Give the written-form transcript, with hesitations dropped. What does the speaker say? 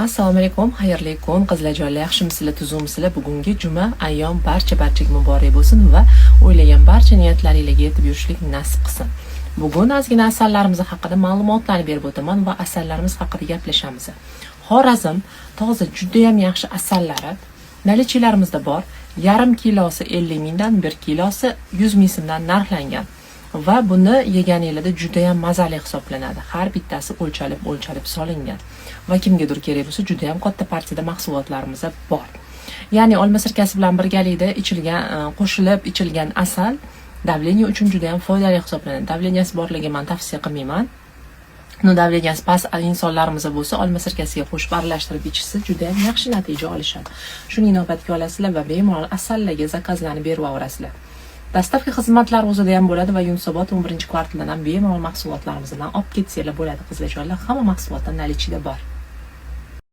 Assalomu alaykum, xayrli kun qizlarjonlar, yaxshimisizlar, tuzumsizlar? Bugungi juma ayyom barchaga muborak bo'lsin va o'ylagan barcha niyatlaringizga yetib yurishlik nasib qilsin. Bugun ozgina asarlarimiz haqida ma'lumotlarni berib o'taman va asarlarimiz haqida gaplashamiz. Xorazm toza juda ham yaxshi asarlari nalichilarimizda bor. Yarim kilosi 50 mingdan, 1 kilosi 100 ming so'mdan narxlangan. Va buni yeganingizda juda ham mazali hisoblanadi. Har bittasi o'lchalib solingan. Va kimgadir kerak bo'lsa juda ham katta partiyada mahsulotlarimiz bor. Ya'ni olma sirkasi bilan birgalikda qo'shilib ichilgan asal davleniya uchun juda ham foydali hisoblanadi. Davleniyasi borligiga men tavsiya qilmayman. Davleniyasi past insonlarimiz bo'lsa olma sirkasiga qo'shib aralashtirib ichishsa juda ham yaxshi natija olishadi. Shuni inobatga olasizlar va bemalol asallarga zakazlarni berib avrasizlar. Dastavka xizmatlari o'zida ham bo'ladi va Yunusobod 11-kvartaldan ham bemalol mahsulotlarimizdan olib ketsanglar bo'ladi qizlarjonlar. Hamma mahsulotlar nalichida bor.